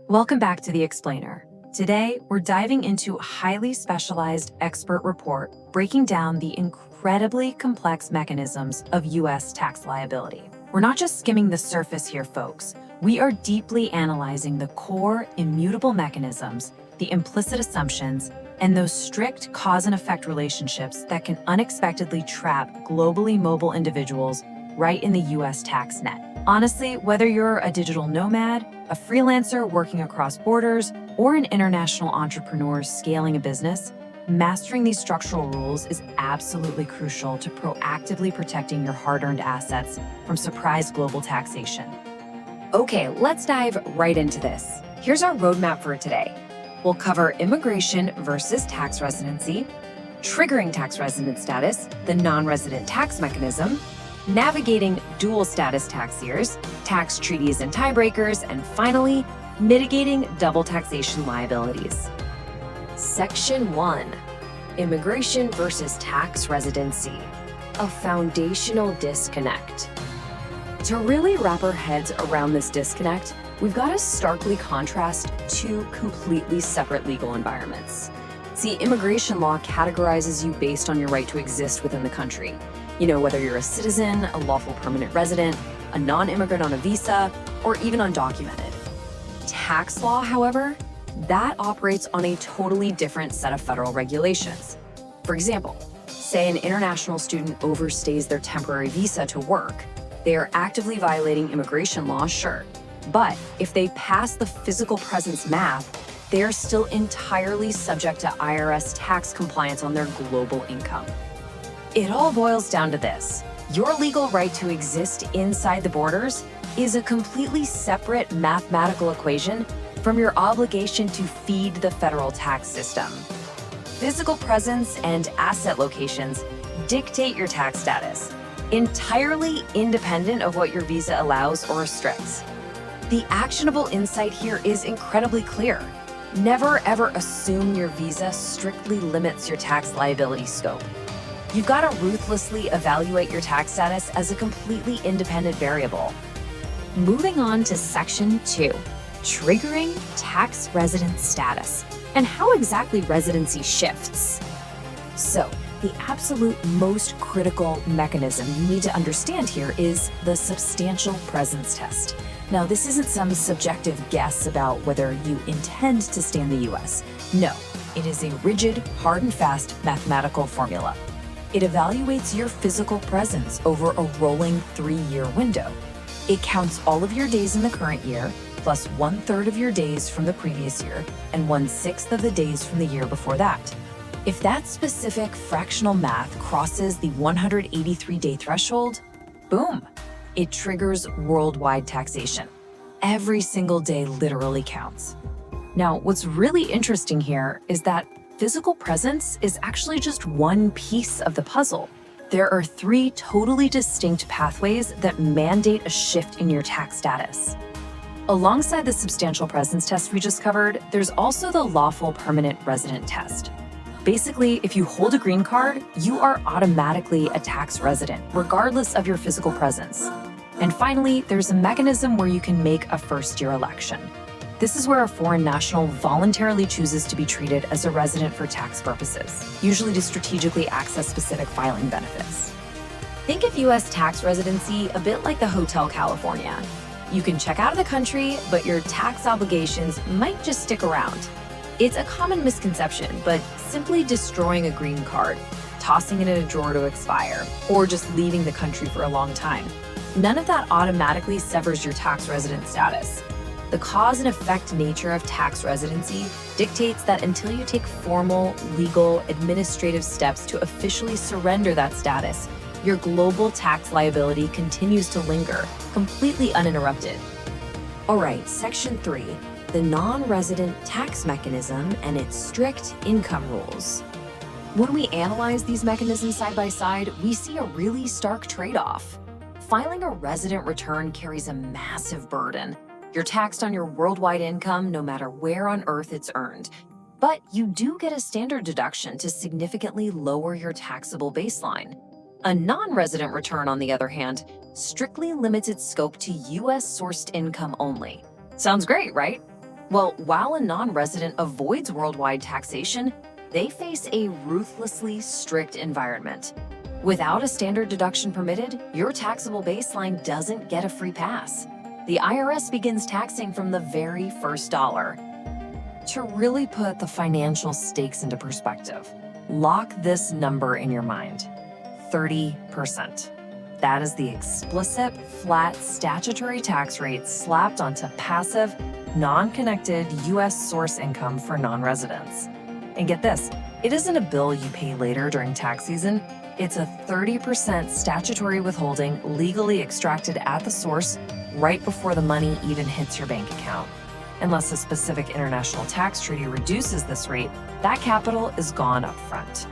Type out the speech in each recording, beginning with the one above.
Welcome back to The Explainer. Today, we're diving into a highly specialized expert report breaking down the incredibly complex mechanisms of U.S. tax liability. We're not just skimming the surface here, folks. We are deeply analyzing the core, immutable mechanisms, the implicit assumptions, and those strict cause and effect relationships that can unexpectedly trap globally mobile individuals right in the U.S. tax net. Honestly, whether you're a digital nomad, a freelancer working across borders, or an international entrepreneur scaling a business, mastering these structural rules is absolutely crucial to proactively protecting your hard-earned assets from surprise global taxation. Okay, let's dive right into this. Here's our roadmap for today. We'll cover immigration versus tax residency, triggering tax resident status, the non-resident tax mechanism, navigating dual status tax years, tax treaties and tiebreakers, and finally, mitigating double taxation liabilities. Section 1. Immigration versus tax residency. A foundational disconnect. To really wrap our heads around this disconnect, we've got to starkly contrast two completely separate legal environments. See, immigration law categorizes you based on your right to exist within the country. You know, whether you're a citizen, a lawful permanent resident, a non-immigrant on a visa, or even undocumented. Tax law, however, that operates on a totally different set of federal regulations. For example, say an international student overstays their temporary visa to work. They are actively violating immigration law, sure. But if they pass the physical presence math, they are still entirely subject to IRS tax compliance on their global income. It all boils down to this. Your legal right to exist inside the borders is a completely separate mathematical equation from your obligation to feed the federal tax system. Physical presence and asset locations dictate your tax status, entirely independent of what your visa allows or restricts. The actionable insight here is incredibly clear. Never ever assume your visa strictly limits your tax liability scope. You've got to ruthlessly evaluate your tax status as a completely independent variable. Moving on to Section 2, triggering tax resident status, and how exactly residency shifts. So, the absolute most critical mechanism you need to understand here is the substantial presence test. Now, this isn't some subjective guess about whether you intend to stay in the US. No, it is a rigid, hard and fast mathematical formula. It evaluates your physical presence over a rolling 3-year window. It counts all of your days in the current year, plus 1/3 of your days from the previous year, and 1/6 of the days from the year before that. If that specific fractional math crosses the 183-day threshold, boom, it triggers worldwide taxation. Every single day literally counts. Now, what's really interesting here is that physical presence is actually just one piece of the puzzle. There are 3 totally distinct pathways that mandate a shift in your tax status. Alongside the substantial presence test we just covered, there's also the lawful permanent resident test. Basically, if you hold a green card, you are automatically a tax resident, regardless of your physical presence. And finally, there's a mechanism where you can make a first-year election. This is where a foreign national voluntarily chooses to be treated as a resident for tax purposes, usually to strategically access specific filing benefits. Think of U.S. tax residency a bit like the Hotel California. You can check out of the country, but your tax obligations might just stick around. It's a common misconception, but simply destroying a green card, tossing it in a drawer to expire, or just leaving the country for a long time, none of that automatically severs your tax resident status. The cause and effect nature of tax residency dictates that until you take formal, legal, administrative steps to officially surrender that status, your global tax liability continues to linger, completely uninterrupted. All right, Section 3, the non-resident tax mechanism and its strict income rules. When we analyze these mechanisms side by side, we see a really stark trade-off. Filing a resident return carries a massive burden. You're taxed on your worldwide income no matter where on earth it's earned. But you do get a standard deduction to significantly lower your taxable baseline. A non-resident return, on the other hand, strictly limits its scope to US-sourced income only. Sounds great, right? Well, while a non-resident avoids worldwide taxation, they face a ruthlessly strict environment. Without a standard deduction permitted, your taxable baseline doesn't get a free pass. The IRS begins taxing from the very first dollar. To really put the financial stakes into perspective, lock this number in your mind: 30%. That is the explicit, flat statutory tax rate slapped onto passive, non-connected U.S. source income for non-residents. And get this, it isn't a bill you pay later during tax season. It's a 30% statutory withholding legally extracted at the source right before the money even hits your bank account. Unless a specific international tax treaty reduces this rate, that capital is gone up front.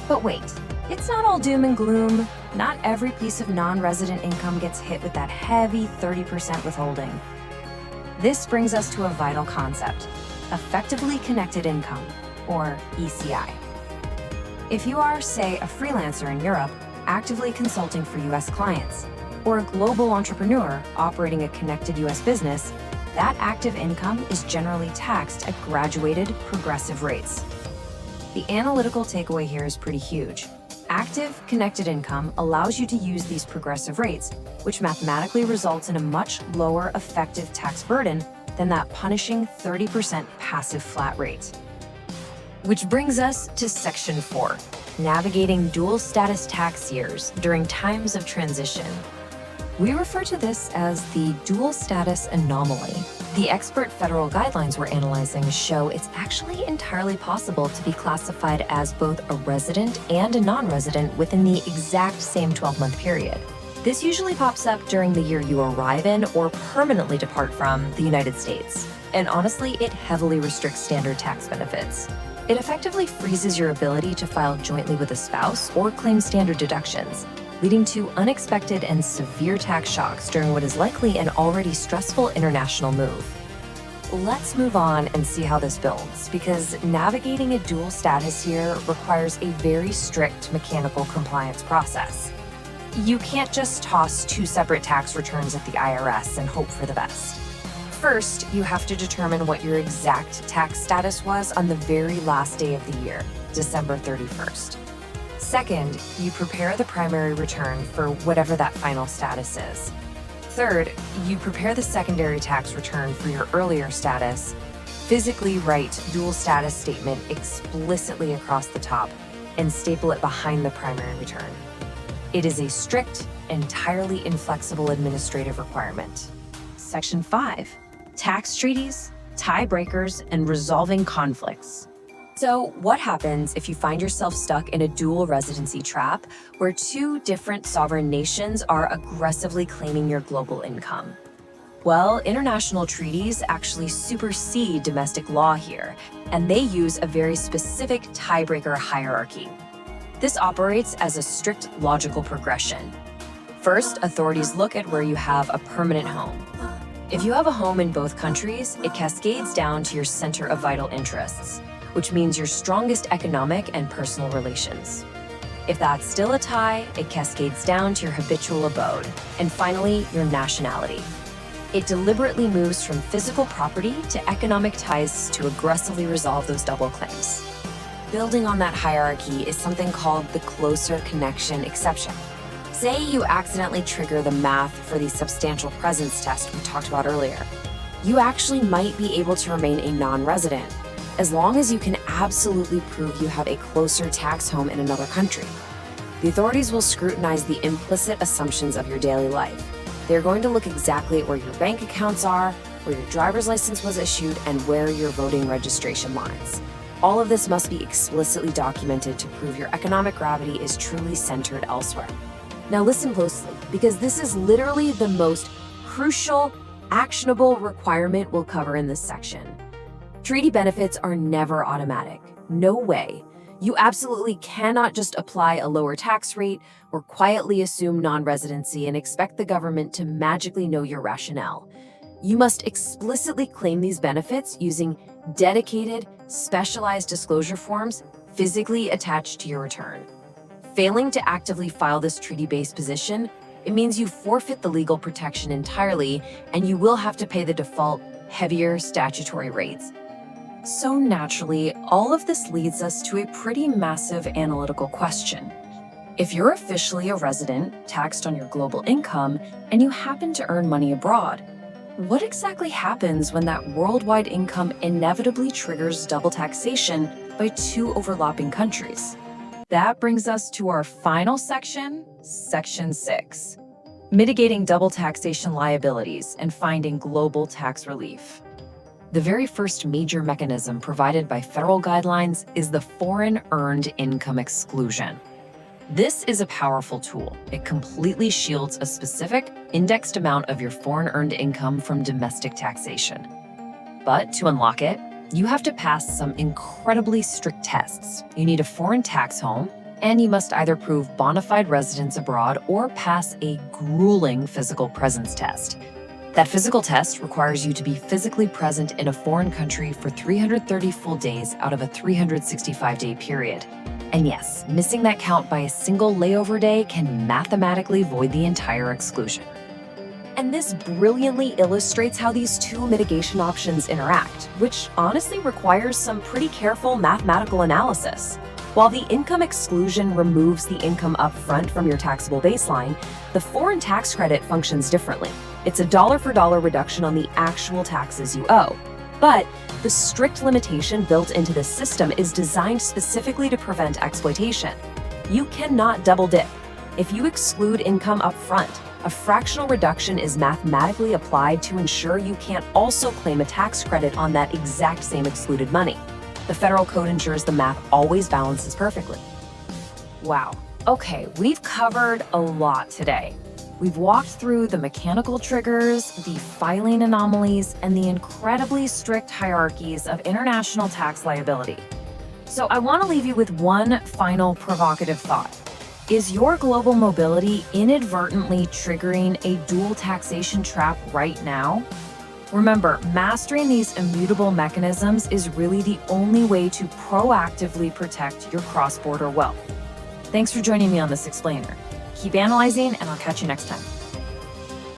But wait, it's not all doom and gloom. Not every piece of non-resident income gets hit with that heavy 30% withholding. This brings us to a vital concept: effectively connected income, or ECI. If you are, say, a freelancer in Europe, actively consulting for US clients, or a global entrepreneur operating a connected US business, that active income is generally taxed at graduated progressive rates. The analytical takeaway here is pretty huge. Active connected income allows you to use these progressive rates, which mathematically results in a much lower effective tax burden than that punishing 30% passive flat rate. Which brings us to Section 4, navigating dual status tax years during times of transition. We refer to this as the dual status anomaly. The expert federal guidelines we're analyzing show it's actually entirely possible to be classified as both a resident and a non-resident within the exact same 12-month period. This usually pops up during the year you arrive in or permanently depart from the United States. And honestly, it heavily restricts standard tax benefits. It effectively freezes your ability to file jointly with a spouse or claim standard deductions, leading to unexpected and severe tax shocks during what is likely an already stressful international move. Let's move on and see how this builds, because navigating a dual status here requires a very strict mechanical compliance process. You can't just toss two separate tax returns at the IRS and hope for the best. First, you have to determine what your exact tax status was on the very last day of the year, December 31st. Second, you prepare the primary return for whatever that final status is. Third, you prepare the secondary tax return for your earlier status, physically write dual status statement explicitly across the top, and staple it behind the primary return. It is a strict, entirely inflexible administrative requirement. Section 5, tax treaties, tiebreakers, and resolving conflicts. So what happens if you find yourself stuck in a dual residency trap where two different sovereign nations are aggressively claiming your global income? Well, international treaties actually supersede domestic law here, and they use a very specific tiebreaker hierarchy. This operates as a strict logical progression. First, authorities look at where you have a permanent home. If you have a home in both countries, it cascades down to your center of vital interests, which means your strongest economic and personal relations. If that's still a tie, it cascades down to your habitual abode, and finally, your nationality. It deliberately moves from physical property to economic ties to aggressively resolve those double claims. Building on that hierarchy is something called the closer connection exception. Say you accidentally trigger the math for the substantial presence test we talked about earlier. You actually might be able to remain a non-resident, as long as you can absolutely prove you have a closer tax home in another country. The authorities will scrutinize the implicit assumptions of your daily life. They're going to look exactly at where your bank accounts are, where your driver's license was issued, and where your voting registration lies. All of this must be explicitly documented to prove your economic gravity is truly centered elsewhere. Now listen closely, because this is literally the most crucial, actionable requirement we'll cover in this section. Treaty benefits are never automatic. No way. You absolutely cannot just apply a lower tax rate or quietly assume non-residency and expect the government to magically know your rationale. You must explicitly claim these benefits using dedicated, specialized disclosure forms physically attached to your return. Failing to actively file this treaty-based position, it means you forfeit the legal protection entirely, and you will have to pay the default heavier statutory rates. So naturally, all of this leads us to a pretty massive analytical question. If you're officially a resident, taxed on your global income, and you happen to earn money abroad, what exactly happens when that worldwide income inevitably triggers double taxation by two overlapping countries? That brings us to our final section, Section 6, mitigating double taxation liabilities and finding global tax relief. The very first major mechanism provided by federal guidelines is the Foreign Earned Income Exclusion. This is a powerful tool. It completely shields a specific indexed amount of your foreign earned income from domestic taxation. But to unlock it, you have to pass some incredibly strict tests. You need a foreign tax home, and you must either prove bona fide residence abroad or pass a grueling physical presence test. That physical test requires you to be physically present in a foreign country for 330 full days out of a 365-day period. And yes, missing that count by a single layover day can mathematically void the entire exclusion. And this brilliantly illustrates how these two mitigation options interact, which honestly requires some pretty careful mathematical analysis. While the income exclusion removes the income upfront from your taxable baseline, the foreign tax credit functions differently. It's a dollar-for-dollar reduction on the actual taxes you owe. But the strict limitation built into the system is designed specifically to prevent exploitation. You cannot double dip. If you exclude income upfront, a fractional reduction is mathematically applied to ensure you can't also claim a tax credit on that exact same excluded money. The federal code ensures the math always balances perfectly. Wow. Okay, we've covered a lot today. We've walked through the mechanical triggers, the filing anomalies, and the incredibly strict hierarchies of international tax liability. So I want to leave you with one final provocative thought. Is your global mobility inadvertently triggering a dual taxation trap right now? Remember, mastering these immutable mechanisms is really the only way to proactively protect your cross-border wealth. Thanks for joining me on this explainer. Keep analyzing, and I'll catch you next time.